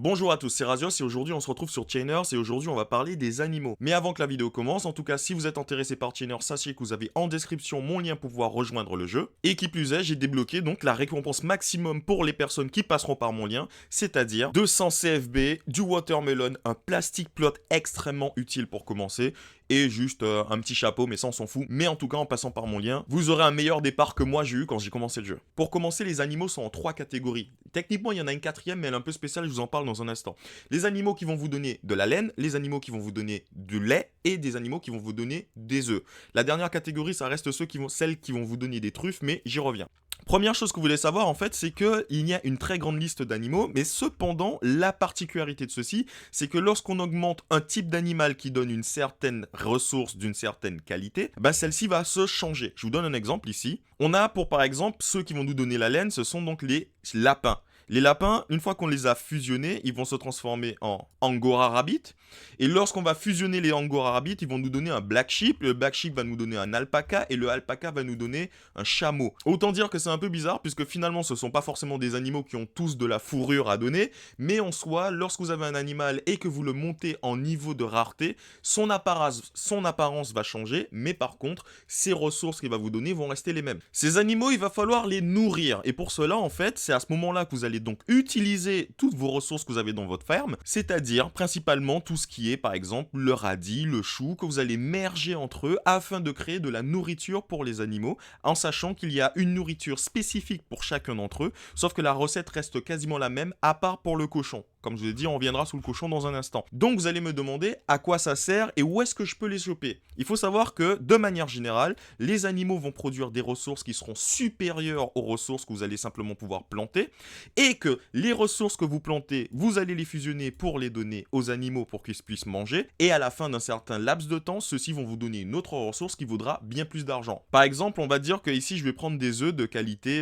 Bonjour à tous, c'est Razios et aujourd'hui on se retrouve sur Chainers et aujourd'hui on va parler des animaux. Mais avant que la vidéo commence, en tout cas si vous êtes intéressé par Chainers, sachez que vous avez en description mon lien pour pouvoir rejoindre le jeu. Et qui plus est, j'ai débloqué donc la récompense maximum pour les personnes qui passeront par mon lien, c'est-à-dire 200 CFB, du watermelon, un plastic plot extrêmement utile pour commencer, et juste un petit chapeau, mais ça on s'en fout. Mais en tout cas, en passant par mon lien, vous aurez un meilleur départ que moi j'ai eu quand j'ai commencé le jeu. Pour commencer, les animaux sont en 3 catégories. Techniquement, il y en a une quatrième, mais elle est un peu spéciale, je vous en parle dans un instant. Les animaux qui vont vous donner de la laine, les animaux qui vont vous donner du lait, et des animaux qui vont vous donner des œufs. La dernière catégorie, ça reste celles qui vont vous donner des truffes, mais j'y reviens. Première chose que vous voulez savoir en fait, c'est qu'il y a une très grande liste d'animaux, mais cependant, la particularité de ceci, c'est que lorsqu'on augmente un type d'animal qui donne une certaine ressource d'une certaine qualité, bah celle-ci va se changer. Je vous donne un exemple ici. On a pour par exemple, ceux qui vont nous donner la laine, ce sont donc les lapins. Les lapins, une fois qu'on les a fusionnés, ils vont se transformer en Angora Rabbit. Et lorsqu'on va fusionner les Angora Rabbit, ils vont nous donner un Black Sheep. Le Black Sheep va nous donner un alpaca. Et le alpaca va nous donner un chameau. Autant dire que c'est un peu bizarre, puisque finalement, ce ne sont pas forcément des animaux qui ont tous de la fourrure à donner. Mais en soi, lorsque vous avez un animal et que vous le montez en niveau de rareté, son apparence va changer. Mais par contre, ses ressources qu'il va vous donner vont rester les mêmes. Ces animaux, il va falloir les nourrir. Et pour cela, en fait, c'est à ce moment-là que vous allez donc utiliser toutes vos ressources que vous avez dans votre ferme, c'est-à-dire principalement tout ce qui est par exemple le radis, le chou, que vous allez merger entre eux afin de créer de la nourriture pour les animaux, en sachant qu'il y a une nourriture spécifique pour chacun d'entre eux, sauf que la recette reste quasiment la même à part pour le cochon. Comme je vous l'ai dit, on reviendra sur le cochon dans un instant. Donc vous allez me demander à quoi ça sert et où est-ce que je peux les choper. Il faut savoir que, de manière générale, les animaux vont produire des ressources qui seront supérieures aux ressources que vous allez simplement pouvoir planter, et que les ressources que vous plantez, vous allez les fusionner pour les donner aux animaux pour qu'ils puissent manger, et à la fin d'un certain laps de temps, ceux-ci vont vous donner une autre ressource qui vaudra bien plus d'argent. Par exemple, on va dire que ici je vais prendre des œufs de qualité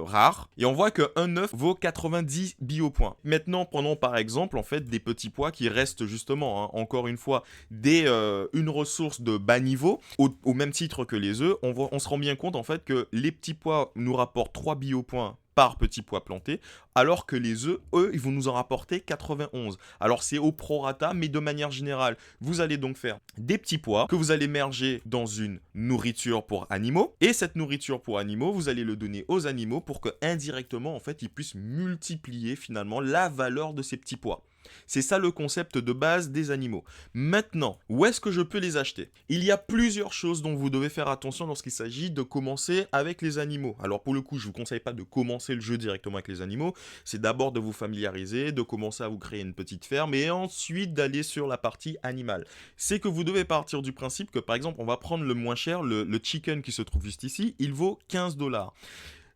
rare, et on voit qu'un œuf vaut 90 biopoints. Maintenant, prenons par exemple en fait des petits pois qui restent justement, encore une fois, une ressource de bas niveau, au même titre que les œufs. On se rend bien compte en fait que les petits pois nous rapportent 3 biopoints par petit pois planté, alors que les œufs, eux, ils vont nous en rapporter 91. Alors c'est au prorata, mais de manière générale, vous allez donc faire des petits pois que vous allez merger dans une nourriture pour animaux, et cette nourriture pour animaux, vous allez le donner aux animaux pour que indirectement, en fait, ils puissent multiplier finalement la valeur de ces petits pois. C'est ça le concept de base des animaux. Maintenant, où est-ce que je peux les acheter? Il y a plusieurs choses dont vous devez faire attention lorsqu'il s'agit de commencer avec les animaux. Alors pour le coup, je ne vous conseille pas de commencer le jeu directement avec les animaux. C'est d'abord de vous familiariser, de commencer à vous créer une petite ferme et ensuite d'aller sur la partie animale. C'est que vous devez partir du principe que par exemple, on va prendre le moins cher, le chicken qui se trouve juste ici, il vaut 15$.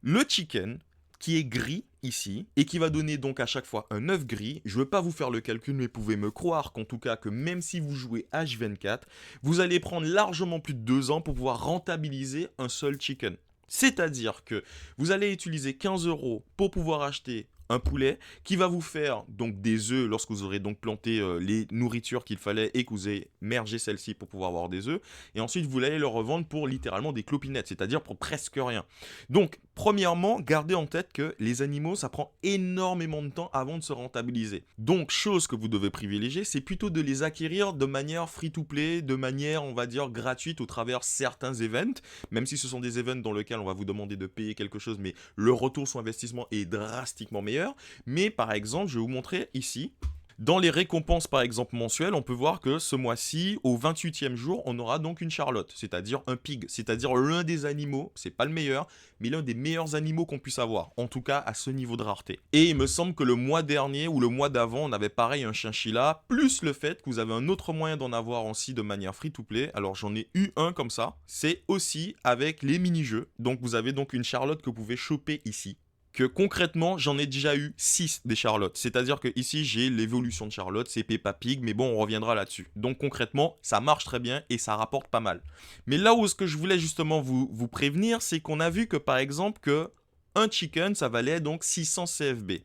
Le chicken, qui est gris ici, et qui va donner donc à chaque fois un œuf gris. Je ne veux pas vous faire le calcul, mais vous pouvez me croire qu'en tout cas, que même si vous jouez H24, vous allez prendre largement plus de 2 ans pour pouvoir rentabiliser un seul chicken. C'est-à-dire que vous allez utiliser 15€ pour pouvoir acheter un poulet qui va vous faire donc des œufs lorsque vous aurez donc planté les nourritures qu'il fallait et que vous avez mergé celles-ci pour pouvoir avoir des œufs, et ensuite vous allez le revendre pour littéralement des clopinettes, c'est-à-dire pour presque rien. Donc premièrement, gardez en tête que les animaux, ça prend énormément de temps avant de se rentabiliser. Donc chose que vous devez privilégier, c'est plutôt de les acquérir de manière free-to-play, de manière on va dire gratuite au travers certains events, même si ce sont des events dans lesquels on va vous demander de payer quelque chose, mais le retour sur investissement est drastiquement meilleur. Mais par exemple, je vais vous montrer ici, dans les récompenses par exemple mensuelles, on peut voir que ce mois-ci, au 28e jour, on aura donc une charlotte, c'est-à-dire un pig, c'est-à-dire l'un des animaux, c'est pas le meilleur, mais l'un des meilleurs animaux qu'on puisse avoir, en tout cas à ce niveau de rareté. Et il me semble que le mois dernier ou le mois d'avant, on avait pareil un chinchilla, plus le fait que vous avez un autre moyen d'en avoir aussi de manière free-to-play. Alors j'en ai eu un comme ça, c'est aussi avec les mini-jeux. Donc vous avez donc une charlotte que vous pouvez choper ici. Que concrètement, j'en ai déjà eu 6 des Charlottes. C'est-à-dire que ici, j'ai l'évolution de Charlotte, c'est Peppa Pig, mais bon, on reviendra là-dessus. Donc concrètement, ça marche très bien et ça rapporte pas mal. Mais là où ce que je voulais justement vous prévenir, c'est qu'on a vu que par exemple, que un chicken, ça valait donc 600 CFB.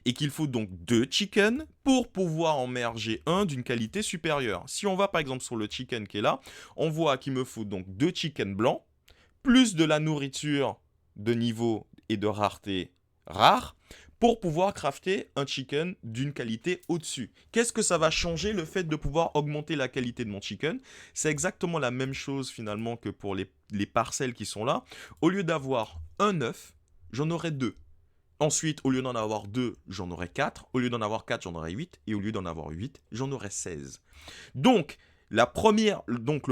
Et qu'il faut donc 2 chickens pour pouvoir en merger un d'une qualité supérieure. Si on va par exemple sur le chicken qui est là, on voit qu'il me faut donc 2 chickens blancs, plus de la nourriture de niveau et de rareté rare, pour pouvoir crafter un chicken d'une qualité au-dessus. Qu'est-ce que ça va changer le fait de pouvoir augmenter la qualité de mon chicken? C'est exactement la même chose finalement que pour les parcelles qui sont là. Au lieu d'avoir un œuf, j'en aurai deux. Ensuite, au lieu d'en avoir 2, j'en aurai 4. Au lieu d'en avoir 4, j'en aurai 8. Et au lieu d'en avoir 8, j'en aurai 16. Donc, le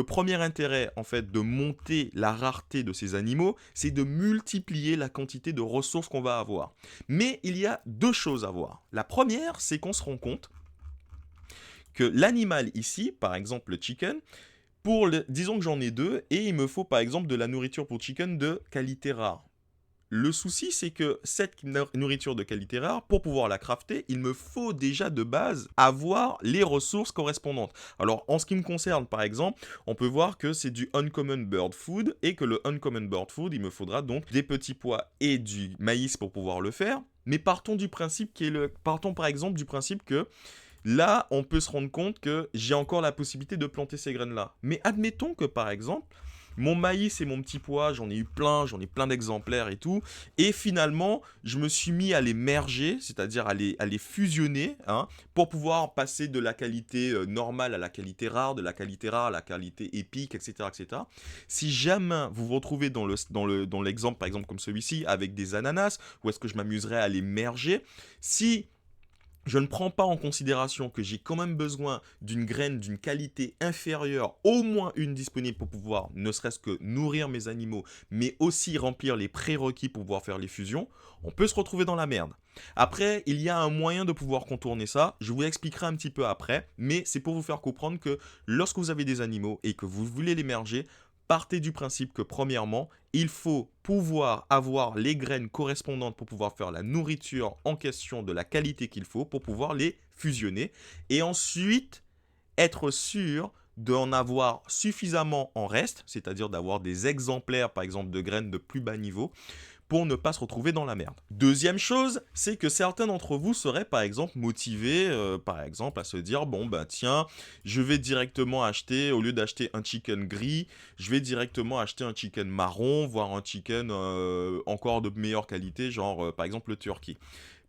premier intérêt en fait de monter la rareté de ces animaux, c'est de multiplier la quantité de ressources qu'on va avoir. Mais il y a deux choses à voir. La première, c'est qu'on se rend compte que l'animal ici, par exemple le chicken, disons que j'en ai deux, et il me faut par exemple de la nourriture pour chicken de qualité rare. Le souci, c'est que cette nourriture de qualité rare, pour pouvoir la crafter, il me faut déjà de base avoir les ressources correspondantes. Alors, en ce qui me concerne, par exemple, on peut voir que c'est du Uncommon Bird Food, et que le Uncommon Bird Food, il me faudra donc des petits pois et du maïs pour pouvoir le faire. Mais partons par exemple du principe que là, on peut se rendre compte que j'ai encore la possibilité de planter ces graines-là. Mais admettons que, par exemple, mon maïs et mon petit pois, j'en ai plein d'exemplaires et tout. Et finalement, je me suis mis à les merger, c'est-à-dire à les fusionner, hein, pour pouvoir passer de la qualité normale à la qualité rare, de la qualité rare à la qualité épique, etc., etc. Si jamais vous vous retrouvez dans l'exemple, par exemple, comme celui-ci, avec des ananas, où est-ce que je m'amuserais à les merger, si je ne prends pas en considération que j'ai quand même besoin d'une graine d'une qualité inférieure, au moins une disponible pour pouvoir ne serait-ce que nourrir mes animaux, mais aussi remplir les prérequis pour pouvoir faire les fusions, on peut se retrouver dans la merde. Après, il y a un moyen de pouvoir contourner ça, je vous l'expliquerai un petit peu après, mais c'est pour vous faire comprendre que lorsque vous avez des animaux et que vous voulez les merger, partez du principe que premièrement, il faut pouvoir avoir les graines correspondantes pour pouvoir faire la nourriture en question de la qualité qu'il faut pour pouvoir les fusionner. Et ensuite, être sûr d'en avoir suffisamment en reste, c'est-à-dire d'avoir des exemplaires par exemple de graines de plus bas niveau, pour ne pas se retrouver dans la merde. Deuxième chose, c'est que certains d'entre vous seraient par exemple motivés, par exemple, à se dire, bon bah tiens, je vais directement acheter, au lieu d'acheter un chicken gris, je vais directement acheter un chicken marron, voire un chicken encore de meilleure qualité, genre par exemple le turkey.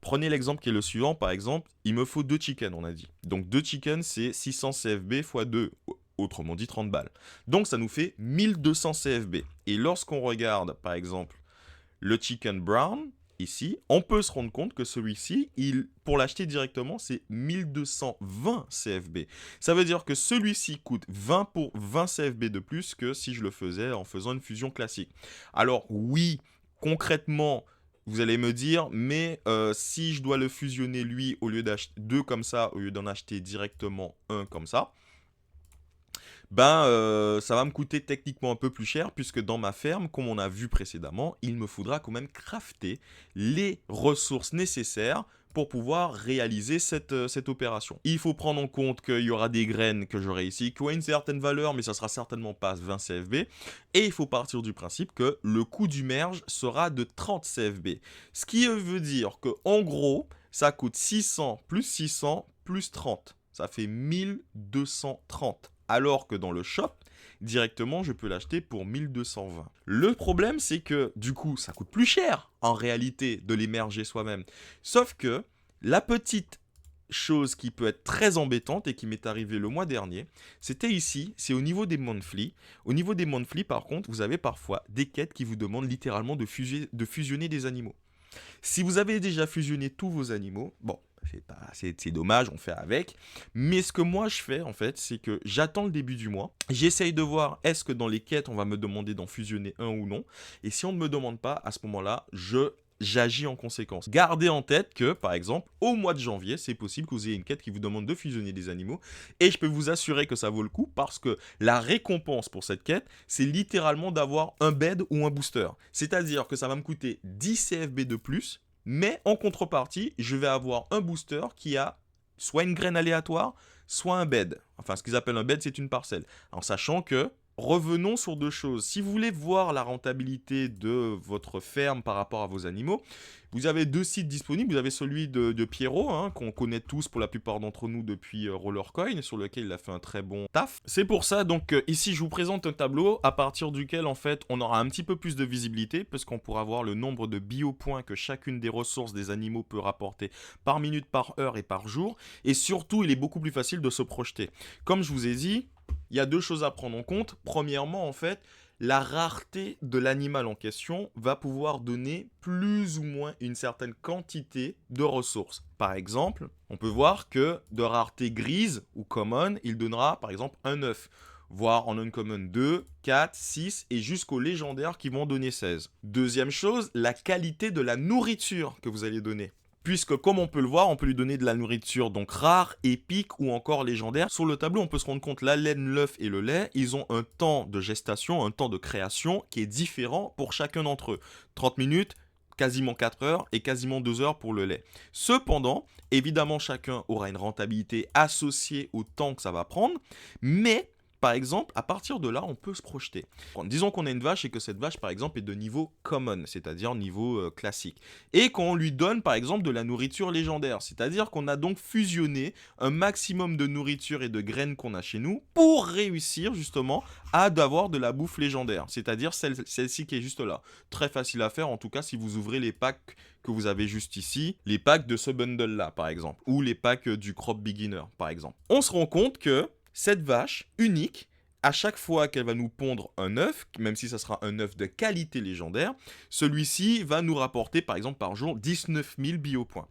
Prenez l'exemple qui est le suivant, par exemple, il me faut 2 chickens, on a dit. Donc 2 chickens, c'est 600 CFB x 2, autrement dit 30 balles. Donc ça nous fait 1200 CFB. Et lorsqu'on regarde, par exemple, le chicken brown, ici, on peut se rendre compte que celui-ci, pour l'acheter directement, c'est 1220 CFB. Ça veut dire que celui-ci coûte 20 CFB de plus que si je le faisais en faisant une fusion classique. Alors oui, concrètement, vous allez me dire, mais si je dois le fusionner lui, au lieu d'acheter 2 comme ça, au lieu d'en acheter directement un comme ça, ça va me coûter techniquement un peu plus cher puisque dans ma ferme, comme on a vu précédemment, il me faudra quand même crafter les ressources nécessaires pour pouvoir réaliser cette opération. Il faut prendre en compte qu'il y aura des graines que j'aurai ici qui ont une certaine valeur, mais ça sera certainement pas 20 CFB. Et il faut partir du principe que le coût du merge sera de 30 CFB. Ce qui veut dire que en gros, ça coûte 600 plus 30. Ça fait 1230. Alors que dans le shop, directement, je peux l'acheter pour 1220. Le problème, c'est que, du coup, ça coûte plus cher, en réalité, de l'émerger soi-même. Sauf que, la petite chose qui peut être très embêtante et qui m'est arrivée le mois dernier, c'était ici, c'est au niveau des monthly. Au niveau des monthly, par contre, vous avez parfois des quêtes qui vous demandent littéralement de fusionner des animaux. Si vous avez déjà fusionné tous vos animaux, bon, c'est dommage, on fait avec. Mais ce que moi je fais en fait, c'est que j'attends le début du mois. J'essaye de voir est-ce que dans les quêtes on va me demander d'en fusionner un ou non. Et si on ne me demande pas, à ce moment-là, j'agis en conséquence. Gardez en tête que, par exemple, au mois de janvier, c'est possible que vous ayez une quête qui vous demande de fusionner des animaux. Et je peux vous assurer que ça vaut le coup parce que la récompense pour cette quête, c'est littéralement d'avoir un bed ou un booster. C'est-à-dire que ça va me coûter 10 CFB de plus, mais en contrepartie, je vais avoir un booster qui a soit une graine aléatoire, soit un bed. Enfin, ce qu'ils appellent un bed, c'est une parcelle. En sachant que revenons sur deux choses. Si vous voulez voir la rentabilité de votre ferme par rapport à vos animaux, vous avez deux sites disponibles. Vous avez celui de Pierrot, hein, qu'on connaît tous pour la plupart d'entre nous depuis Rollercoin, sur lequel il a fait un très bon taf. C'est pour ça, donc ici je vous présente un tableau à partir duquel en fait on aura un petit peu plus de visibilité, parce qu'on pourra voir le nombre de biopoints que chacune des ressources des animaux peut rapporter par minute, par heure et par jour. Et surtout, il est beaucoup plus facile de se projeter. Comme je vous ai dit, il y a deux choses à prendre en compte. Premièrement, en fait, la rareté de l'animal en question va pouvoir donner plus ou moins une certaine quantité de ressources. Par exemple, on peut voir que de rareté grise ou common, il donnera par exemple un œuf, voire en uncommon 2, 4, 6 et jusqu'aux légendaires qui vont donner 16. Deuxième chose, la qualité de la nourriture que vous allez donner. Puisque comme on peut le voir, on peut lui donner de la nourriture donc rare, épique ou encore légendaire. Sur le tableau, on peut se rendre compte, la laine, l'œuf et le lait, ils ont un temps de gestation, un temps de création qui est différent pour chacun d'entre eux. 30 minutes, quasiment 4 heures et quasiment 2 heures pour le lait. Cependant, évidemment, chacun aura une rentabilité associée au temps que ça va prendre, mais par exemple, à partir de là, on peut se projeter. Disons qu'on a une vache et que cette vache, par exemple, est de niveau common, c'est-à-dire niveau classique. Et qu'on lui donne, par exemple, de la nourriture légendaire. C'est-à-dire qu'on a donc fusionné un maximum de nourriture et de graines qu'on a chez nous pour réussir, justement, à avoir de la bouffe légendaire. C'est-à-dire celle-ci qui est juste là. Très facile à faire, en tout cas, si vous ouvrez les packs que vous avez juste ici, les packs de ce bundle-là, par exemple. Ou les packs du Crop Beginner, par exemple. On se rend compte que cette vache unique, à chaque fois qu'elle va nous pondre un œuf, même si ça sera un œuf de qualité légendaire, celui-ci va nous rapporter par exemple par jour 19 000 biopoints.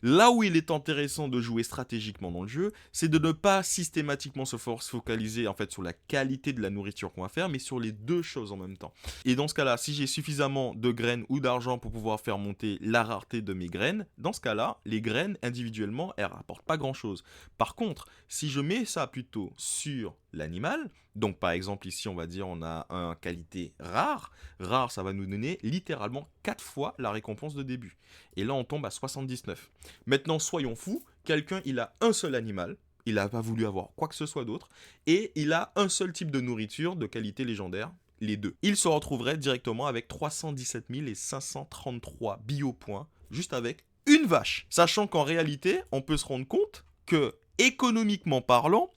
Là où il est intéressant de jouer stratégiquement dans le jeu, c'est de ne pas systématiquement se focaliser en fait sur la qualité de la nourriture qu'on va faire, mais sur les deux choses en même temps. Et dans ce cas-là, si j'ai suffisamment de graines ou d'argent pour pouvoir faire monter la rareté de mes graines, dans ce cas-là, les graines individuellement, elles rapportent pas grand-chose. Par contre, si je mets ça plutôt sur l'animal, donc par exemple ici on va dire on a un qualité rare, rare ça va nous donner littéralement 4 fois la récompense de début. Et là on tombe à 79. Maintenant soyons fous, quelqu'un il a un seul animal, il n'a pas voulu avoir quoi que ce soit d'autre, et il a un seul type de nourriture de qualité légendaire, les deux. Il se retrouverait directement avec 317 533 biopoints, juste avec une vache. Sachant qu'en réalité, on peut se rendre compte que, économiquement parlant,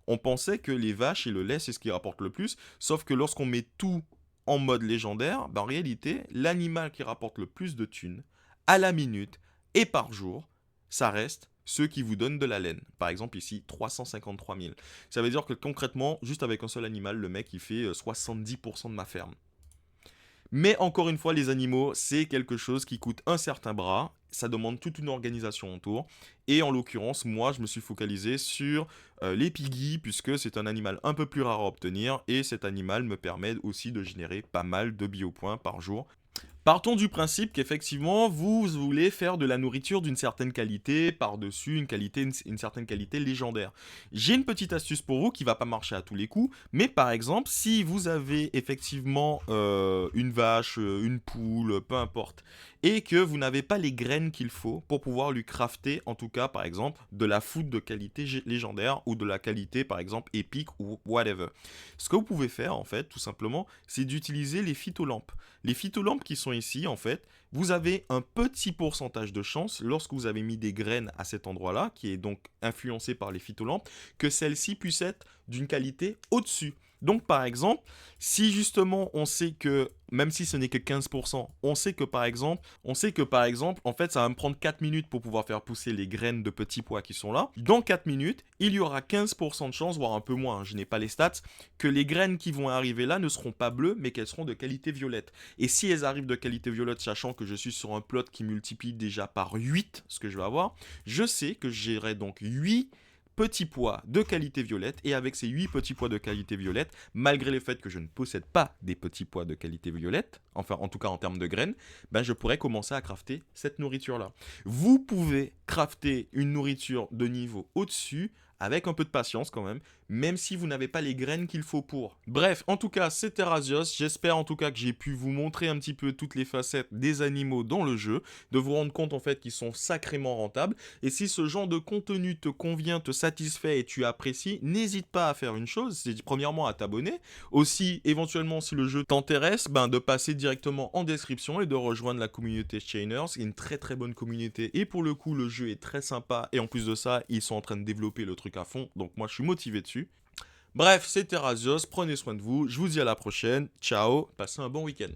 on pensait que les vaches et le lait, c'est ce qui rapporte le plus, sauf que lorsqu'on met tout en mode légendaire, en réalité, l'animal qui rapporte le plus de thunes, à la minute et par jour, ça reste ceux qui vous donnent de la laine. Par exemple ici, 353 000. Ça veut dire que concrètement, juste avec un seul animal, le mec il fait 70% de ma ferme. Mais encore une fois, les animaux, c'est quelque chose qui coûte un certain bras. Ça demande toute une organisation autour. Et en l'occurrence, moi, je me suis focalisé sur les piggies, puisque c'est un animal un peu plus rare à obtenir. Et cet animal me permet aussi de générer pas mal de biopoints par jour. Partons du principe qu'effectivement, vous voulez faire de la nourriture d'une certaine qualité, par-dessus une certaine qualité légendaire. J'ai une petite astuce pour vous qui va pas marcher à tous les coups, mais par exemple, si vous avez effectivement une vache, une poule, peu importe, et que vous n'avez pas les graines qu'il faut pour pouvoir lui crafter, en tout cas, par exemple, de la food de qualité légendaire ou de la qualité, par exemple, épique ou whatever. Ce que vous pouvez faire, en fait, tout simplement, c'est d'utiliser les phytolampes. Les phytolampes qui sont ici, en fait, vous avez un petit pourcentage de chance, lorsque vous avez mis des graines à cet endroit-là, qui est donc influencé par les phytolampes, que celles-ci puissent être d'une qualité au-dessus. Donc par exemple, si justement on sait que, même si ce n'est que 15%, on sait que par exemple, en fait ça va me prendre 4 minutes pour pouvoir faire pousser les graines de petits pois qui sont là. Dans 4 minutes, il y aura 15% de chance, voire un peu moins, je n'ai pas les stats, que les graines qui vont arriver là ne seront pas bleues, mais qu'elles seront de qualité violette. Et si elles arrivent de qualité violette, sachant que je suis sur un plot qui multiplie déjà par 8 ce que je vais avoir, je sais que j'aurai donc 8 petits pois de qualité violette, et avec ces 8 petits pois de qualité violette, malgré le fait que je ne possède pas des petits pois de qualité violette, enfin en tout cas en termes de graines, ben je pourrais commencer à crafter cette nourriture-là. Vous pouvez crafter une nourriture de niveau au-dessus, avec un peu de patience quand même si vous n'avez pas les graines qu'il faut pour. Bref, en tout cas, c'était Razios, j'espère en tout cas que j'ai pu vous montrer un petit peu toutes les facettes des animaux dans le jeu, de vous rendre compte en fait qu'ils sont sacrément rentables, et si ce genre de contenu te convient, te satisfait et tu apprécies, n'hésite pas à faire une chose, c'est premièrement à t'abonner, aussi éventuellement si le jeu t'intéresse, ben de passer directement en description et de rejoindre la communauté Chainers, c'est une très très bonne communauté, et pour le coup le jeu est très sympa, et en plus de ça, ils sont en train de développer le truc à fond, donc moi je suis motivé dessus. Bref, c'était Razios, prenez soin de vous, je vous dis à la prochaine, ciao, passez un bon week-end.